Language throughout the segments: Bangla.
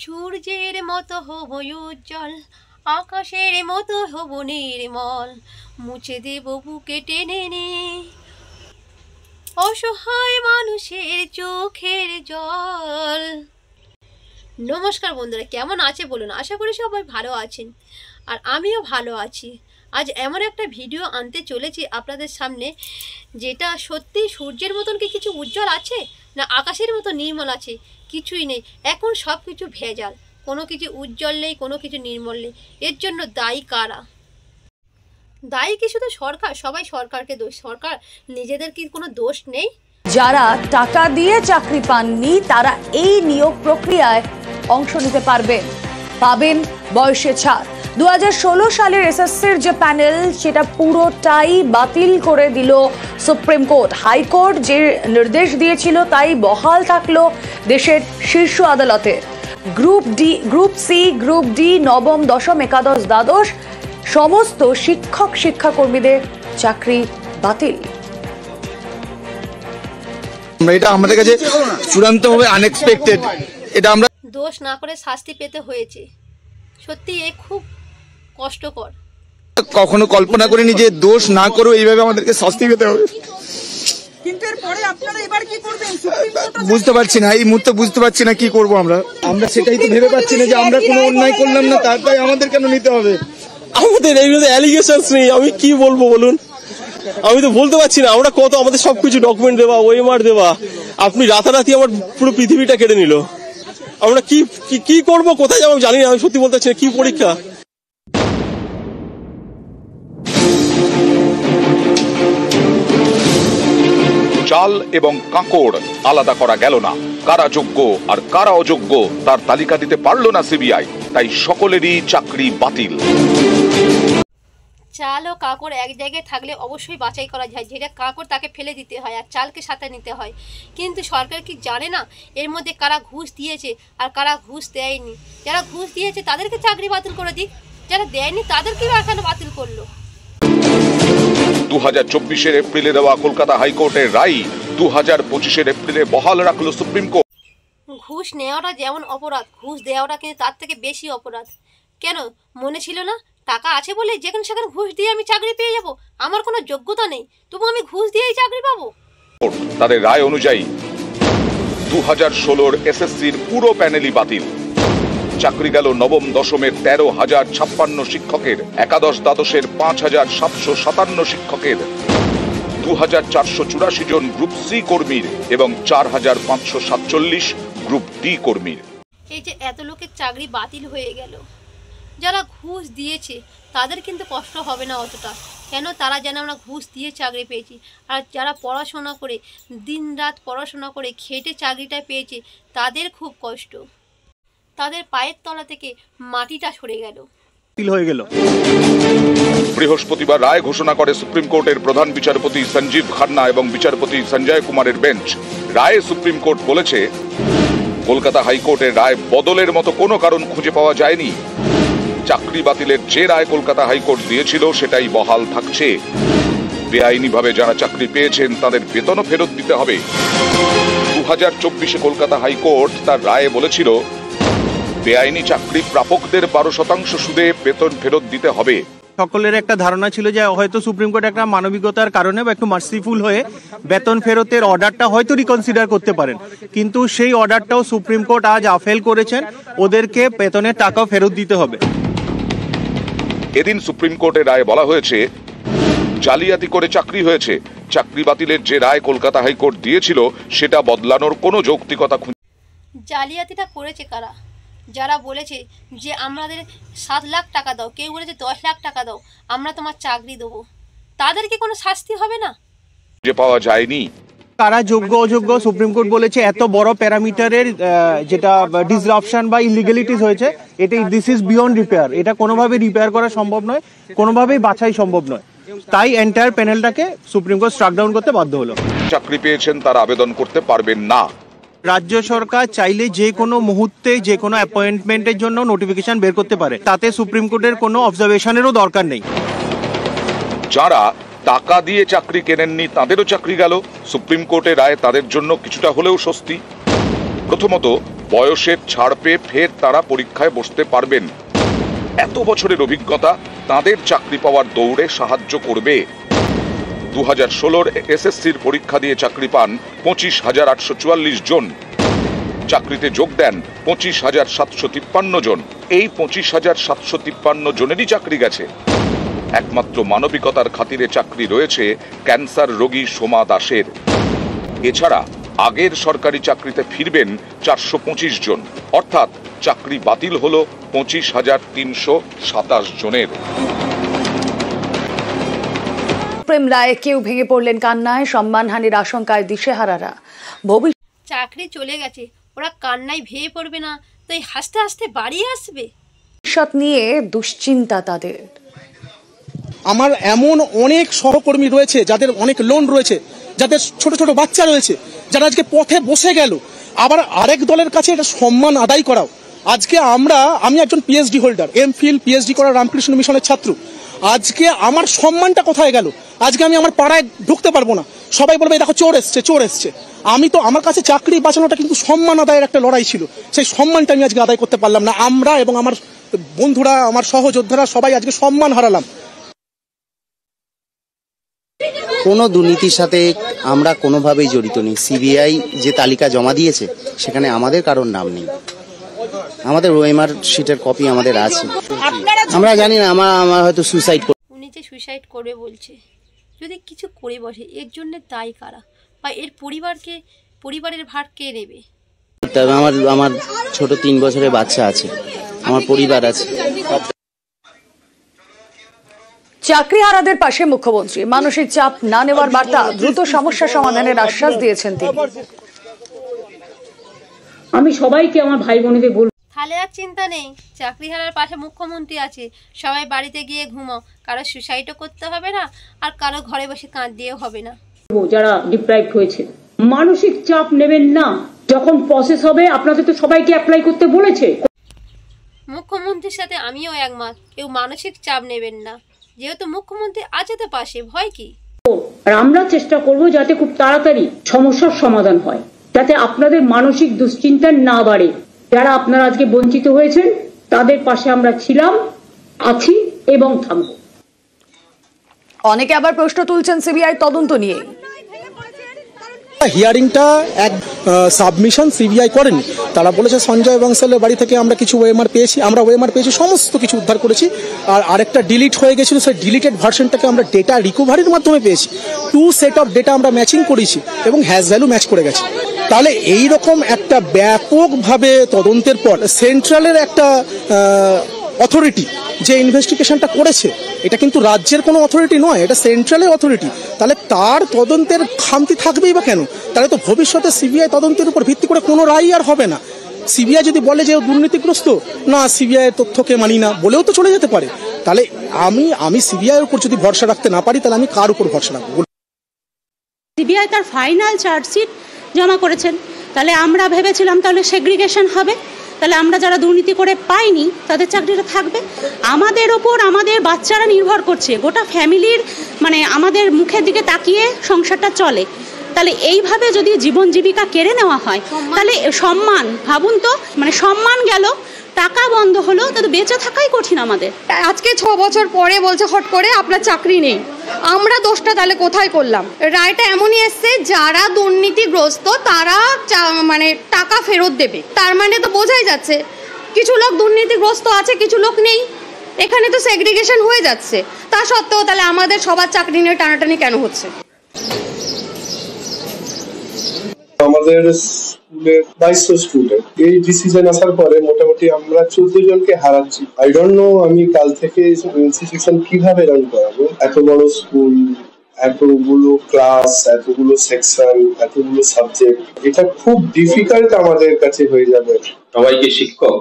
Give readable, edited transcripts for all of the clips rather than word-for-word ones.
সূর্যের মতো হব উজ্জ্বল, আকাশের মতো হব নির্মল, মুছে দেব বুকে টেনে নে অসহায় মানুষের চোখের জল। নমস্কার বন্ধুরা, কেমন আছে বলুন? আশা করি সবাই ভালো আছেন, আর আমিও ভালো আছি। আজ এমন একটা ভিডিও আনতে চলেছি আপনাদের সামনে, যেটা সত্যি সূর্যের মতন কি কিছু উজ্জ্বল আছে, না আকাশের মতো নির্মল আছে? কিছুই নেই। এখন সব কিছু ভেজাল, কোনো কিছু উজ্জ্বল নেই, কোনো কিছু নির্মল নেই। এর জন্য দায়ী কারা? দায়ী কি শুধু সরকার? সবাই সরকারকে দোষ। সরকার নিজেদের কি কোনো দোষ নেই? যারা টাকা দিয়ে চাকরি পাননি তারা এই নিয়োগ প্রক্রিয়ায় অংশ নিতে পাবেন বয়সে ছাড়। 2016 সালের এসএসসির যে প্যানেল, সেটা পুরোটাই বাতিল করে দিল সুপ্রিম কোর্ট। হাইকোর্ট যে নির্দেশ দিয়েছিল তাই বহাল থাকলো দেশের শীর্ষ আদালতে। Group D, group C, group D, নবম, দশম, একাদশ, দ্বাদশ সমস্ত শিক্ষাকর্মীদের চাকরি বাতিল। এটা আমাদের কাছে চূড়ান্তভাবে আনএক্সপেক্টেড। এটা আমরা দোষ না করে শাস্তি পেতে হয়েছে। সত্যি এ খুব কষ্টকর। কখনো কল্পনা করিনি যে দোষ না করেও এইভাবে আমাদেরকে শাস্তি পেতে হবে। কিন্তু এরপরে আপনারা এবার কি করবেন? বুঝতে পারছি না, এই মুহূর্তে বুঝতে পারছি না কি করব। আমরা সেটাই তো ভেবে পাচ্ছি না যে আমরা কোনো অন্যায় করলাম না, তাই আমাদের কেন নিতে হবে? আমাদের এই অ্যালিগেশনস নেই, আমি কি বলবো বলুন? আমি তো বলতে পারছি না। আমরা কত, আমাদের সবকিছু ডকুমেন্ট দেওয়া, ওএমআর দেওয়া, আপনি রাতারাতি আমার পুরো পৃথিবীটা কেড়ে নিল। আমরা কি করব, কোথায় যাবো জানি না। আমি সত্যি বলতে পারছি না, কি পরীক্ষা। চাল এবং কাঁকড় আলাদা করা গেল না। কারা যোগ্য আর কারা অযোগ্য তার তালিকা দিতে পারল না সিবিআই, তাই সকলেরই চাকরি বাতিল। চাল ও কাঁকড় এক জায়গায় থাকলে অবশ্যই বাছাই করা যায়। যেটা কাঁকড় তাকে ফেলে দিতে হয় আর চালকে সাথে নিতে হয়। কিন্তু সরকার কি জানে না এর মধ্যে কারা ঘুষ দিয়েছে আর কারা ঘুষ দেয়নি? যারা ঘুষ দিয়েছে তাদেরকে চাকরি বাতিল করে দিক, যারা দেয়নি তাদেরকে এখানে বাতিল করলো। 2024 এপ্রিলে দেওয়া কলকাতা হাইকোর্টের রায় 2025 এপ্রিলে বহাল রাখলো সুপ্রিম কোর্ট। ঘুষ নেওয়াটা যেমন অপরাধ, ঘুষ দেওয়াটা কিন্তু তার থেকে বেশি অপরাধ। কেন মনে ছিল না টাকা আছে বলে যেখানে সেখানে ঘুষ দিয়ে আমি চাকরি পেয়ে যাব? আমার কোনো যোগ্যতা নেই, তবু আমি ঘুষ দিয়েই চাকরি পাবো? তাদের রায় অনুযায়ী 2016 এসএসসির পুরো প্যানেলই বাতিল। চাকরি গেল নবম দশমের 13,056 শিক্ষকের, একাদশ দ্বাদশের 5,757 শিক্ষকের, 2,484 জন গ্রুপ সি কর্মীর এবং 4,547 গ্রুপ ডি কর্মীর। এই যে এত লোকের চাকরি বাতিল হয়ে গেল, যারা ঘুষ দিয়েছে তাদের কিন্তু কষ্ট হবে না অতটা। কেন? তারা যেন আমরা ঘুষ দিয়ে চাকরি পেয়েছি। আর যারা পড়াশোনা করে, দিন রাত পড়াশোনা করে খেটে চাকরিটা পেয়েছে, তাদের খুব কষ্ট। তাদের পায়ের তলা থেকে মাটিটা সরে গেল, হয়ে গেল। বৃহস্পতিবার রায় ঘোষণা করে সুপ্রিম কোর্টের প্রধান বিচারপতি সঞ্জীব খান্না এবং বিচারপতি সঞ্জয় কুমারের বেঞ্চ। রায়ে সুপ্রিম কোর্ট বলেছে, কলকাতা হাইকোর্টের রায় বদলের মতো কোনো কারণ খুঁজে পাওয়া যায়নি। চাকরি বাতিলের যে রায় কলকাতা হাইকোর্ট দিয়েছিল সেটাই বহাল থাকছে। বেআইনিভাবে যারা চাকরি পেয়েছেন তাদের বেতনও ফেরত দিতে হবে। 2024 কলকাতা হাইকোর্ট তার রায়ে বলেছিল, বেআইনি চাকরি প্রাপকদের 12% সুদে বেতন ফেরত দিতে হবে। সকলের একটা ধারণা ছিল যে হয়তো সুপ্রিম কোর্ট একটা মানবিকতার কারণে বা একটু মার্সিফুল হয়ে বেতন ফেরতের অর্ডারটা হয়তো রিকনসিডার করতে পারেন, কিন্তু সেই অর্ডারটাও সুপ্রিম কোর্ট আজ আফেল করেছেন। ওদেরকে বেতনের টাকাও ফেরত দিতে হবে। এদিন সুপ্রিম কোর্টের রায়ে বলা হয়েছে, জালিয়াতি করে চাকরি হয়েছে। চাকরি বাতিলের যে রায় কলকাতা হাইকোর্ট দিয়েছিল সেটা বদলানোর কোনো যৌক্তিকতা জালিয়াতিটা করেছে কারা? যারা বলেছে যে আমাদের 7 লাখ টাকা দাও, কেউ বলেছে 10 লাখ টাকা দাও, আমরা তোমার চাকরি দেবো, তাদের কি কোনো শাস্তি হবে না? যে পাওয়া যায়নি। কারা যোগ্য অযোগ্য সুপ্রিম কোর্ট বলেছে এত বড় প্যারামিটারের যেটা ডিসরাপশন বা ইলিগালিটিস হয়েছে, এটা দিস ইজ বিয়ন্ড রিপেয়ার। এটা কোনোভাবে রিপেয়ার করা সম্ভব নয়, কোনোভাবেই বাছাই সম্ভব নয়। তাই এন্টায়ার প্যানেলটাকে সুপ্রিম কোর্ট স্ট্রাক ডাউন করতে বাধ্য হলো। চাকরি পেয়েছেন তারা আবেদন করতে পারবেন না। রাজ্য সরকার চাইলে যে কোনো মুহূর্তে যে কোনো অ্যাপয়েন্টমেন্টের জন্য নোটিফিকেশন বের করতে পারে, তাতে সুপ্রিম কোর্টের কোনো অবজারভেশনেরও দরকার নেই। যারা টাকা দিয়ে চাকরি কেনেননি তাদেরও চাকরি গেল। সুপ্রিম কোর্টের রায় তাদের জন্য কিছুটা হলেও স্বস্তি। প্রথমত, বয়সের ছাড় পেয়ে ফের তারা পরীক্ষায় বসতে পারবেন। এত বছরের অভিজ্ঞতা তাদের চাকরি পাওয়ার দৌড়ে সাহায্য করবে। 2016 এসএসসির পরীক্ষা দিয়ে চাকরি পান 25,844 জন। চাকরিতে যোগ দেন 25,753 জন। এই 25,753 জনেরই চাকরি গেছে। একমাত্র মানবিকতার খাতিরে চাকরি রয়েছে ক্যান্সার রোগী সোমা দাসের। এছাড়া আগের সরকারি চাকরিতে ফিরবেন 425 জন, অর্থাৎ চাকরি বাতিল হলো 25,327 জনের। প্রেম রায়ে কেউ ভেঙে পড়লেন কান্নায়, সম্মানহানির আশঙ্কায় দিশেহারারা। চাকরি চলে গেছে, ওরা কান্নায় ভেঙে পড়বে না, তাই হাসতে হাসতে বাড়ি আসবে। ভবিষ্যৎ নিয়ে দুশ্চিন্তা তাদের। আমার এমন অনেক সহকর্মী রয়েছে যাদের অনেক লোন রয়েছে, যাদের ছোট ছোট বাচ্চা রয়েছে, যারা আজকে পথে বসে গেল। আবার আরেক দলের কাছে এটা সম্মান আদায় করাও। আজকে আমি একজন পিএইচডি হোল্ডার, এমফিল পিএইচডি করা রামকৃষ্ণ মিশনের ছাত্র। আজকে আমার সম্মানটা কোথায় গেল? আজকে আমি আমার পাড়ায় ঢুকতে পারবো না, সবাই বলবে দেখো চোর এসছে চোর এসছে। আমি তো, আমার কাছে চাকরি বাঁচানোটা কিন্তু সম্মান আদায়ের একটা লড়াই ছিল, সেই সম্মানটা আমি আজকে আদায় করতে পারলাম না। আমরা এবং আমার বন্ধুরা, আমার সহযোদ্ধারা সবাই আজকে সম্মান হারালাম। কোনো দুর্নীতির সাথে আমরা কোনোভাবেই জড়িত নেই। সিবিআই যে তালিকা জমা দিয়েছে সেখানে আমাদের কারোর নাম নেই। আমাদের ওএমআর শিটের কপি আমাদের আছে। আমরা জানি না, আমার হয়তো সুসাইড। উনি যে সুইসাইড করবে বলছে, যদি কিছু করে বসে এর জন্য দায়ী কারা, বা এর পরিবারের ভার কে নেবে? তবে আমার ছোট 3 বছরের বাচ্চা আছে, আমার পরিবার আছে। চাকরিহারাদের পাশে মুখ্যমন্ত্রী, মানসিক চাপ না নেওয়ার বার্তা, দ্রুত সমস্যা সমাধানের আশ্বাস দিয়েছেন তিনি। আমি সবাইকে আমার ভাই বোনেদের বলবো, তাহলে আর চিন্তা নেই, চাকরিহারার পাশে মুখ্যমন্ত্রী আছে। সবাই বাড়িতে গিয়ে ঘুমাও, কারো সুসাইডও করতে হবে না, আর কারো ঘরে বসে কাঁদিয়েও হবে না। যারা ডিপ্রাইভড হয়েছে মানসিক চাপ নেবেন না। যখন প্রসেস হবে আপনাদের তো সবাইকে অ্যাপ্লাই করতে বলেছে। মুখ্যমন্ত্রীর সাথে আমিও একমত, কেউ মানসিক চাপ নেবেন না, যেহেতু মুখ্যমন্ত্রী আছে তো পাশে, ভয় কি? আর আমরা চেষ্টা করব যাতে খুব তাড়াতাড়ি সমস্যার সমাধান হয়, যাতে আপনাদের মানসিক দুশ্চিন্তা না বাড়ে। যারা আপনারা আজকে বঞ্চিত হয়েছেন তাদের পাশে আমরা ছিলাম, আছি এবং থাকব। অনেকে আবার প্রশ্ন তুলছেন সিবিআই তদন্ত নিয়ে। হিয়ারিংটা এক সাবমিশন সিবিআই করেনি। তারা বলেছে সঞ্জয় বংশালের বাড়ি থেকে আমরা কিছু ওএমআর পেয়েছি, সমস্ত কিছু উদ্ধার করেছি। আর আরেকটা ডিলিট হয়ে গেছিল, সেই ডিলিটেড ভার্সনটাকে আমরা ডেটা রিকভারির মাধ্যমে পেয়েছি। 2 সেট অফ ডেটা আমরা ম্যাচিং করেছি এবং হ্যাশ ভ্যালু ম্যাচ করে গেছে। তাহলে এই রকম একটা ব্যাপকভাবে তদন্তের পর সেন্ট্রালের একটা অথরিটি যে ইনভেস্টিগেশনটা করেছে, এটা কিন্তু রাজ্যের কোনো অথরিটি নয়, এটা সেন্ট্রালের অথরিটি। তাহলে তার তদন্তের খামতি থাকবেই বা কেন? তাহলে তো ভবিষ্যতে সিবিআই তদন্তের উপর ভিত্তি করে কোনো রায় আর হবে না। সিবিআই যদি বলে যে দুর্নীতিগ্রস্ত, না সিবিআই তথ্যকে মানি না বলেও তো চলে যেতে পারে। তাহলে আমি সিবিআইয়ের উপর যদি ভরসা রাখতে না পারি, তাহলে আমি কার উপর ভরসা রাখবো? সিবিআই তার ফাইনাল চার্জশিট জমা করেছেন, তাহলে আমরা ভেবেছিলাম তাহলে সেগ্রিগেশন হবে, তাহলে আমরা যারা দুর্নীতি করে পাইনি তাদের চাকরিটা থাকবে। আমাদের ওপর আমাদের বাচ্চারা নির্ভর করছে, গোটা ফ্যামিলির আমাদের মুখের দিকে তাকিয়ে সংসারটা চলে। তাহলে এইভাবে যদি জীবন জীবিকা কেড়ে নেওয়া হয়, তাহলে সম্মান, ভাবুন তো, সম্মান গেল, টাকা বন্ধ হলো, তাহলে বেঁচে থাকাই কঠিন আমাদের। আজকে 6 বছর পরে বলছে হট করে আপনার চাকরি নেই। আমরা দোষটা তাহলে কোথায় করলাম? রায়টা এমনই এসছে, যারা দুর্নীতিগ্রস্ত তারা টাকা ফেরত দেবে। তার মানে তো বোঝাই যাচ্ছে কিছু লোক দুর্নীতিগ্রস্ত আছে, কিছু লোক নেই। এখানে তো সেগ্রিগেশন হয়ে যাচ্ছে। তা সত্ত্বেও তাহলে আমাদের সবার চাকরি নিয়ে টানাটানি কেন হচ্ছে? আমাদের স্কুলের 2200 স্টুডেন্ট, এই ডিসিশন আসার পরে মোটামুটি আমরা 14 জনকে হারাচ্ছি। আই ডোন্ট নো আমি কাল থেকে ইনস্টিটিউশন কিভাবে রান করাবো। এত বড় স্কুল, এতগুলো ক্লাস, এতগুলো সেকশন, এতগুলো সাবজেক্ট, এটা খুব ডিফিকাল্ট আমাদের কাছে হয়ে যাবে। সবাই শিক্ষক,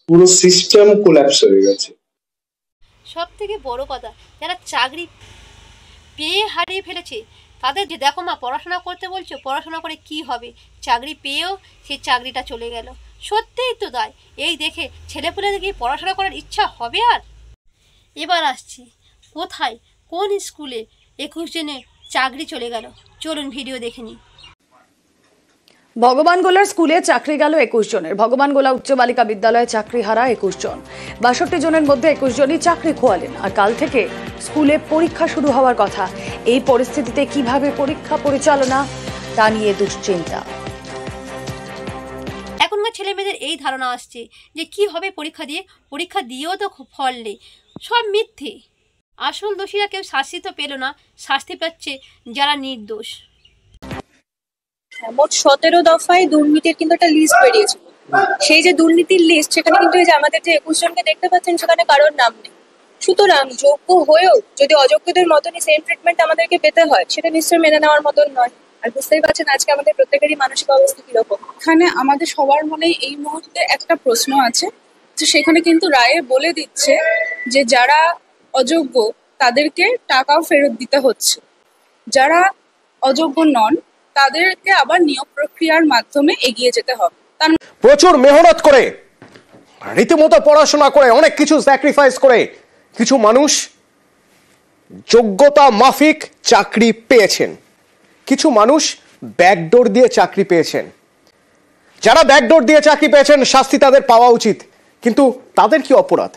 পুরো সিস্টেম কোল্যাপস হয়ে গেছে। সব থেকে বড় কথা, যারা চাকরি পেয়ে হারিয়ে ফেলেছে তাদের যে দেখো মা পড়াশোনা করতে বলছো, পড়াশোনা করে কি হবে, চাকরি পেয়েও সেই চাকরিটা চলে গেল। সত্যিই তো তাই। এই দেখে ছেলেপুলেদের কি পড়াশোনা করার ইচ্ছা হবে আর? এবার আসছি, কোথায় কোন স্কুলে 21 জনের চাকরি চলে গেল, চলুন ভিডিও দেখে নিই। ভগবানগোলার স্কুলে চাকরি গেল 21 জনের। ভগবানগোলা উচ্চ বালিকা বিদ্যালয়ে চাকরি হারা 21 জন। 62 জনের মধ্যে 21 জনই চাকরি খোয়ালেন। আর কাল থেকে স্কুলে পরীক্ষা শুরু হওয়ার কথা। এই পরিস্থিতিতে কিভাবে পরীক্ষা পরিচালনা তা নিয়ে দুশ্চিন্তা। এখনকার ছেলে মেয়েদের এই ধারণা আসছে যে কি হবে পরীক্ষা দিয়েও তো ফল নেই, সব মিথ্যে। আসল দোষীরা কেউ শাস্তি তো পেল না, শাস্তি পাচ্ছে যারা নির্দোষ। মোট 17 দফায় দুর্নীতির কিন্তু একটা লিস্ট বেরিয়েছে। সেই যে দুর্নীতির লিস্ট, সেখানে কিন্তু এই যে আমাদের যে 21 জনকে দেখতে পাচ্ছেন, সেখানে কারোর নাম নেই। সুতরাং যোগ্য হয়েও যদি অযোগ্যদের মতনই সেম ট্রিটমেন্ট আমাদেরকে পেতে হয়, সেটা নিশ্চয়ই মেনে নেওয়ার মতন নয়। আর বুঝতেই পারছেন আজকে আমাদের প্রত্যেকেরই মানসিক অবস্থা কিরকম। এখানে আমাদের সবার মনে এই মুহূর্তে একটা প্রশ্ন আছে, যে সেখানে কিন্তু রায়ে বলে দিচ্ছে যে যারা অযোগ্য তাদেরকে টাকাও ফেরত দিতে হচ্ছে, যারা অযোগ্য নন তাদেরকে আবার নিয়োগ প্রক্রিয়ার মাধ্যমে এগিয়ে যেতে হবে। প্রচুর মেহনত করে, রীতিমতো পড়াশোনা করে, অনেক কিছু স্যাক্রিফাইস করে কিছু মানুষ যোগ্যতা মাফিক চাকরি পেয়েছেন। কিছু মানুষ ব্যাকডোর দিয়ে চাকরি পেয়েছেন। যারা ব্যাকডোর দিয়ে চাকরি পেয়েছেন শাস্তি তাদের পাওয়া উচিত, কিন্তু তাদের কি অপরাধ?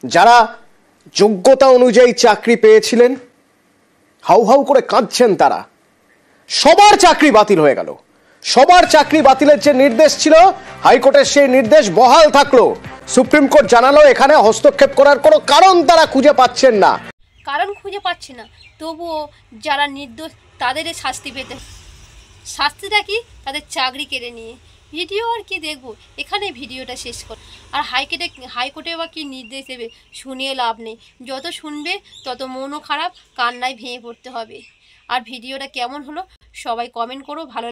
যারা যোগ্যতা অনুযায়ী চাকরি পেয়েছিলেন হাউ হাউ করে কাঁদছেন তারা। সবার চাকরি বাতিল হয়ে গেল। সবার চাকরি বাতিলের যে নির্দেশ ছিল হাইকোর্টের সেই নির্দেশ বহাল থাকলো। সুপ্রিম কোর্ট জানালো এখানে হস্তক্ষেপ করার কোনো কারণ তারা খুঁজে পাচ্ছেন না। কারণ খুঁজে পাচ্ছে না, তবুও যারা নির্দোষ তাদের শাস্তি পেতে। শাস্তিটা কি? তাদের চাকরি কেড়ে নিয়ে। ভিডিও আর কি দেখবো, এখানে ভিডিওটা শেষ কর। আর হাইকোর্টে বা কি নির্দেশ দেবে শুনিয়ে লাভ নেই। যত শুনবে তত মনও খারাপ, কান্নায় ভেঙে পড়তে হবে। আর ভিডিওটা কেমন হলো সবাই কমেন্ট করো। ভালো